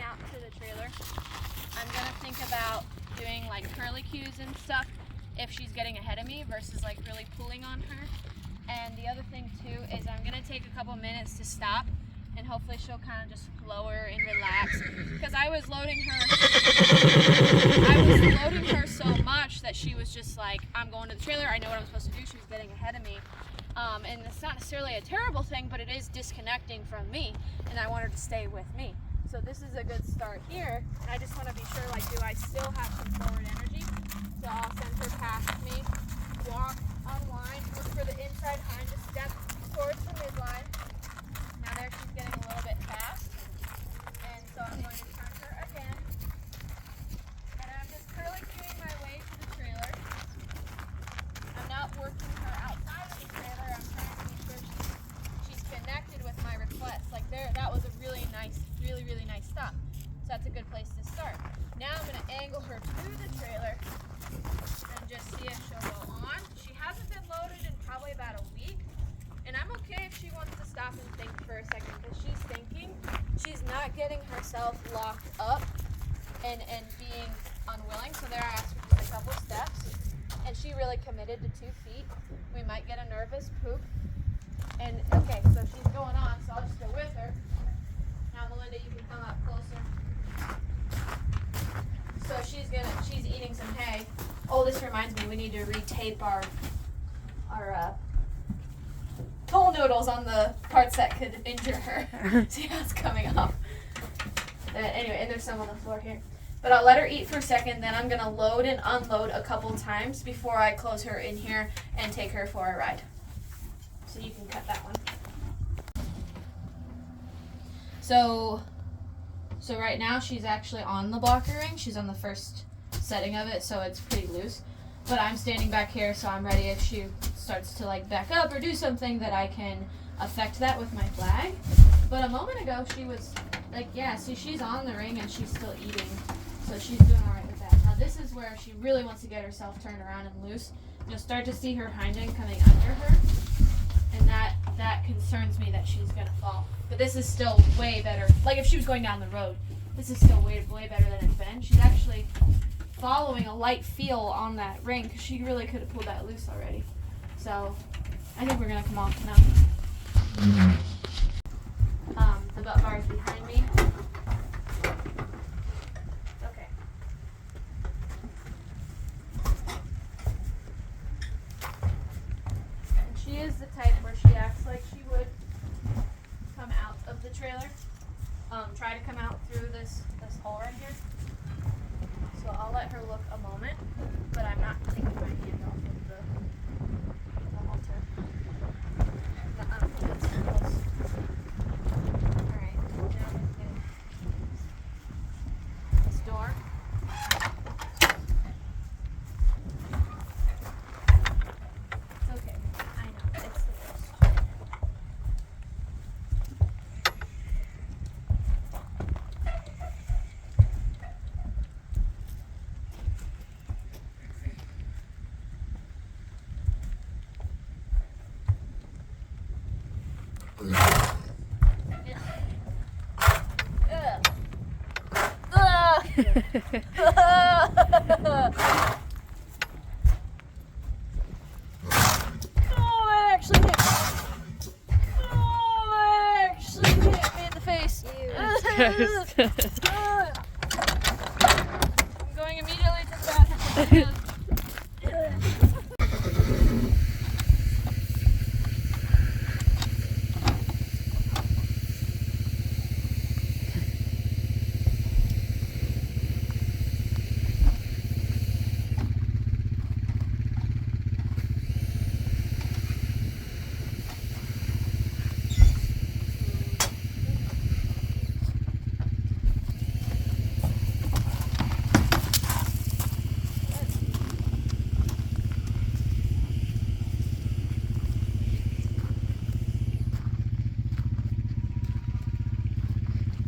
out to the trailer, I'm gonna think about doing like curly cues and stuff if she's getting ahead of me versus like really pulling on her. And the other thing too is I'm gonna take a couple minutes to stop, and hopefully she'll kind of just lower and relax, because I was loading her so much that she was just like, I'm going to the trailer, I know what I'm supposed to do. She was getting ahead of me, and it's not necessarily a terrible thing, but it is disconnecting from me, and I want her to stay with me. So this is a good start here, and I just want to be sure, like, do I still have some forward energy? So I'll send her past me, walk, unwind, look for the inside hind to step towards the midline. Now there she's getting a little bit fast, and so I'm going to turn her again. And I'm just curly cueing my way to the trailer. I'm not working her outside of the trailer. I'm trying to make sure she's connected with my request. Like there, that was a really nice stop. So that's a good place to start. Now I'm going to angle her to the trailer and just see if she'll go on. She hasn't been loaded in probably about a week. And I'm okay if she wants to stop and think for a second, because she's thinking. She's not getting herself locked up and being unwilling. So there I asked her just a couple steps, and she really committed to 2 feet. We might get a nervous poop. And okay, so she's going on, so I'll just go with her. Now Melinda, you can come up closer. So she's eating some hay. Oh, this reminds me, we need to retape our toll noodles on the parts that could injure her. See how it's coming off. Anyway, and there's some on the floor here. But I'll let her eat for a second, then I'm gonna load and unload a couple times before I close her in here and take her for a ride. So you can cut that one. So right now she's actually on the blocker ring. She's on the first setting of it, so it's pretty loose. But I'm standing back here, so I'm ready if she starts to like back up or do something that I can affect that with my flag. But a moment ago she was like, yeah, see, she's on the ring and she's still eating, so she's doing all right with that. Now this is where she really wants to get herself turned around and loose. You'll start to see her hind end coming under her, and that concerns me that she's gonna fall. But this is still way better. Like if she was going down the road, this is still way better than it's been. She's actually following a light feel on that ring, because she really could have pulled that loose already. So I think we're gonna come off now. The butt bar is behind me. Okay. And she is the type where she acts like she would come out of the trailer. Try to come out through this hole right here. So I'll let her look a moment, but I'm not taking my hand off of the halter. That's close. Alright, now I'm going to get this door. It's okay. I know, it's the worst. That actually hit me in the face. I'm going immediately to the bathroom.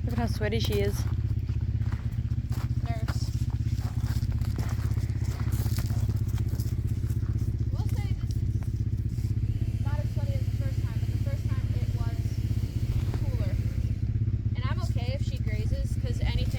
Look at how sweaty she is. Nerves. We'll say this is not as sweaty as the first time, but the first time it was cooler. And I'm okay if she grazes, because anytime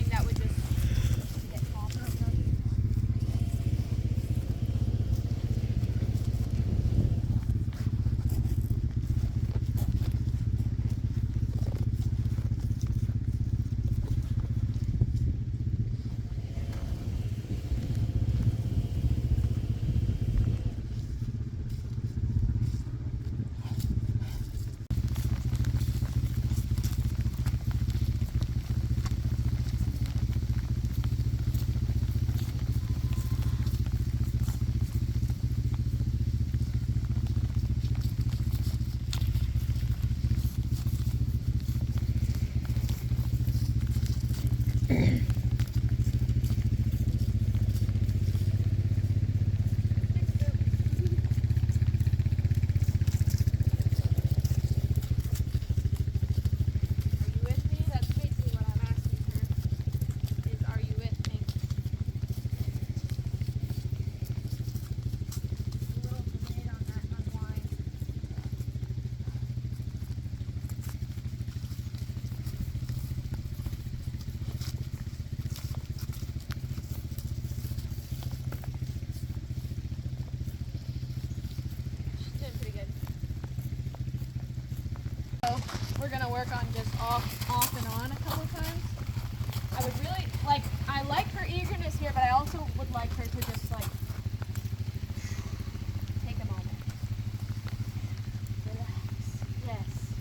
we're gonna work on just off and on a couple times. I would really like. I like her eagerness here, but I also would like her to just like take a moment. Relax. Yes.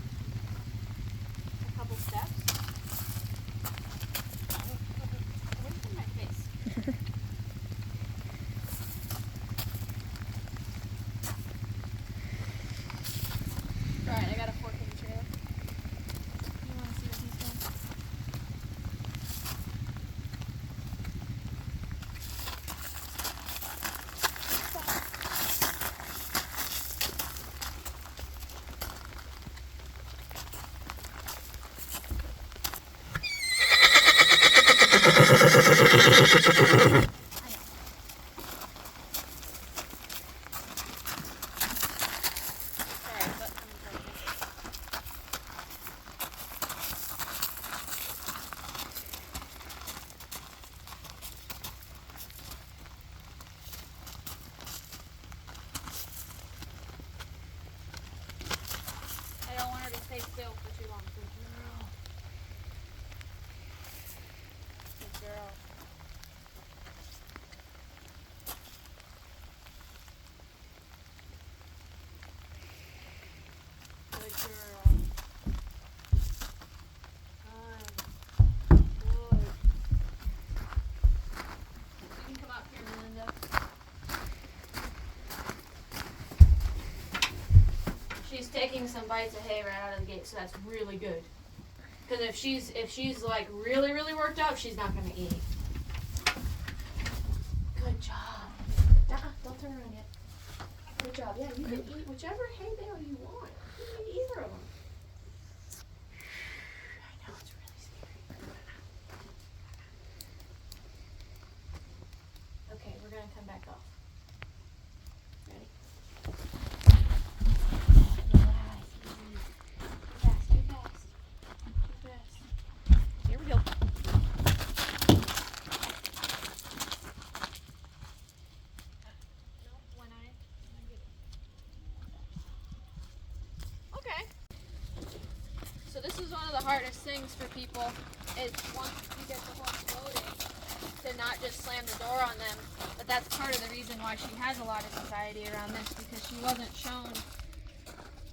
A couple steps. What is in my face? Alright, I got a fork in the trailer. You want to see what he's doing? Alright, but I'm going. I don't want her to stay still for too long. Good girl. Good girl. Good girl. Good. You can come up here, Melinda. She's taking some bites of hay right out of the gate, so that's really good. Because if she's like really worked up, she's not gonna eat. Good job. Don't turn around yet. Good job. Yeah, you can eat whichever hay bale you want. You can eat either of them. I know it's really scary. Okay, we're gonna come back off. Ready? Relax. Too fast. Here we go. No, one eye. Okay. So this is one of the hardest things for people is once you get the horse loaded to not just slam the door on them. But that's part of the reason why she has a lot of anxiety around this because she wasn't shown.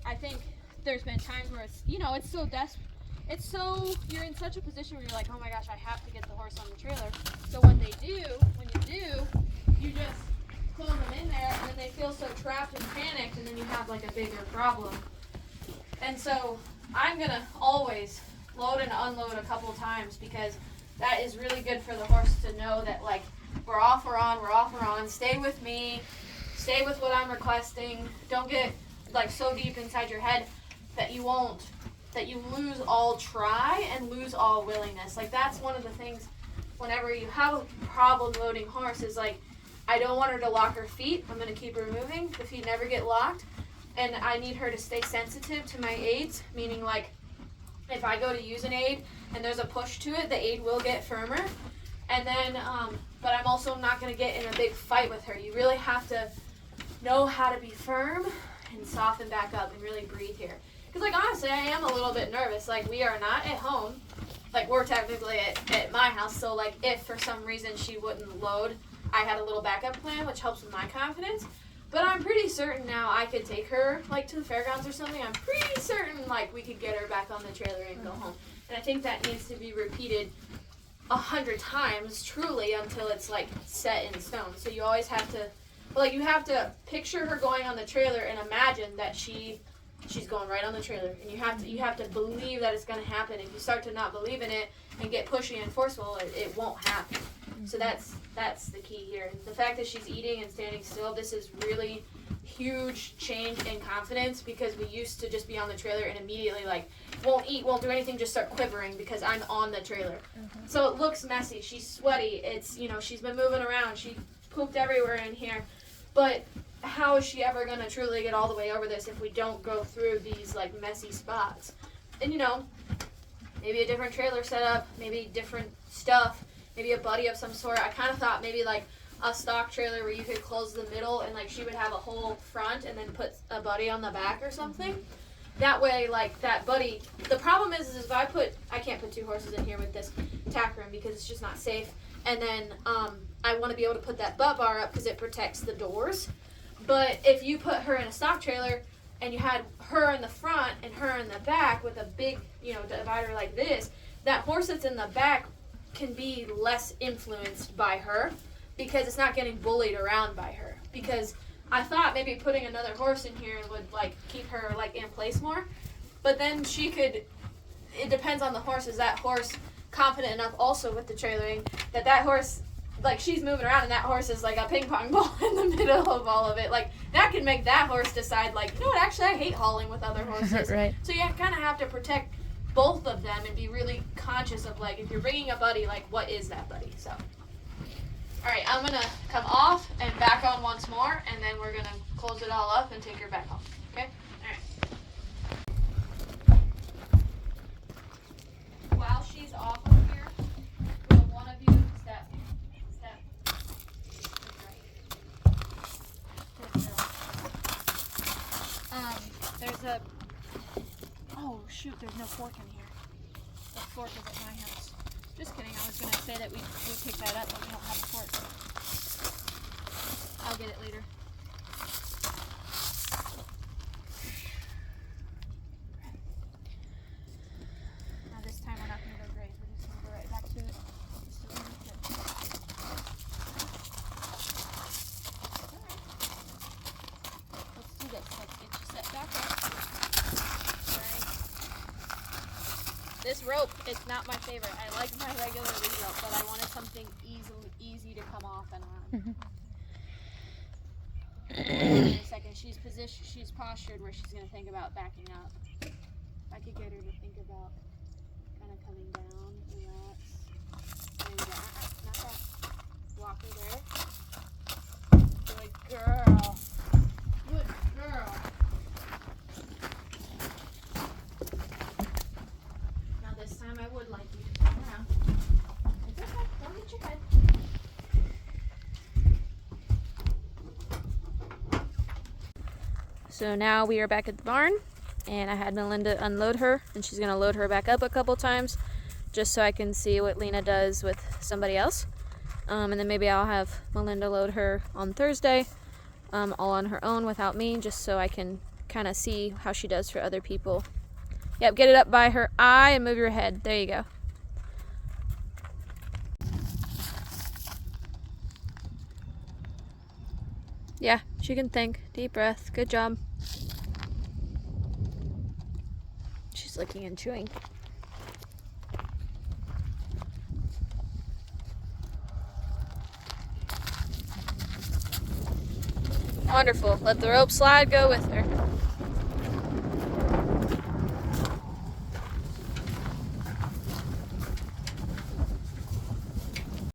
I think there's been times where it's, it's so desperate. It's so, you're in such a position where you're like, oh my gosh, I have to get the horse on the trailer. So when you do, you just close them in there and then they feel so trapped and panicked and then you have like a bigger problem. And so I'm gonna always load and unload a couple times because that is really good for the horse to know that like we're off, we're on, stay with me, stay with what I'm requesting. Don't get like so deep inside your head that you lose all try and lose all willingness. Like that's one of the things whenever you have a problem loading horse is like, I don't want her to lock her feet. I'm gonna keep her moving. The feet never get locked. And I need her to stay sensitive to my aids, meaning like if I go to use an aid and there's a push to it, the aid will get firmer. And then, but I'm also not gonna get in a big fight with her. You really have to know how to be firm and soften back up and really breathe here. Because like honestly, I am a little bit nervous. Like we are not at home. Like we're technically at my house. So like if for some reason she wouldn't load, I had a little backup plan, which helps with my confidence. But I'm pretty certain now I could take her like to the fairgrounds or something. I'm pretty certain like we could get her back on the trailer and go home. And I think that needs to be repeated 100 times truly until it's like set in stone. So you always have to, like you have to picture her going on the trailer and imagine that she's going right on the trailer. And you have to believe that it's going to happen. If you start to not believe in it and get pushy and forceful, it won't happen. So that's the key here. The fact that she's eating and standing still, this is really huge change in confidence because we used to just be on the trailer and immediately like won't eat, won't do anything, just start quivering because I'm on the trailer. So it looks messy. She's sweaty. It's, she's been moving around. She pooped everywhere in here. But how is she ever going to truly get all the way over this if we don't go through these like messy spots? And maybe a different trailer setup, maybe different stuff. Maybe a buddy of some sort. I kind of thought maybe like a stock trailer where you could close the middle and like she would have a whole front and then put a buddy on the back or something. That way, like, that buddy, the problem is if I can't put 2 horses in here with this tack room because it's just not safe. And then I want to be able to put that butt bar up because it protects the doors. But if you put her in a stock trailer and you had her in the front and her in the back with a big, divider like this, that horse that's in the back can be less influenced by her because it's not getting bullied around by her. Because I thought maybe putting another horse in here would, like, keep her, like, in place more. But then she could, it depends on the horse. Is that horse confident enough also with the trailering that horse, like, she's moving around and that horse is like a ping pong ball in the middle of all of it. Like, that can make that horse decide, like, you know what, actually I hate hauling with other horses. Right. So you kind of have to protect both of them and be really conscious of, like, if you're bringing a buddy, like, what is that buddy? So. All right, I'm going to come off and back on once more, and then we're going to close it all up and take her back home. Okay? All right. While she's off of here, will one of you step. Right. There's a. Oh, shoot, there's no fork in here. The fork is at my house. Just kidding, I was going to say that we pick that up, but we don't have a fork. I'll get it later. Now this time we're not going to go graze, we're just going to go right back to it. Alright. Let's do this. Let's get you set back up. This rope, it's not my favorite. I like my regular lead rope, but I wanted something easy to come off and on. In a second, she's postured where she's going to think about backing up. If I could get her to think about kind of coming down, relax, and not that. Walk her there. Good girl. Good girl. This time I would like you to turn around. It's okay. Don't hit your head. So now we are back at the barn, and I had Melinda unload her, and she's going to load her back up a couple times just so I can see what Lena does with somebody else. And then maybe I'll have Melinda load her on Thursday, all on her own without me, just so I can kind of see how she does for other people. Yep, get it up by her eye and move your head. There you go. Yeah, she can think. Deep breath. Good job. She's licking and chewing. Wonderful. Let the rope slide. Go with her.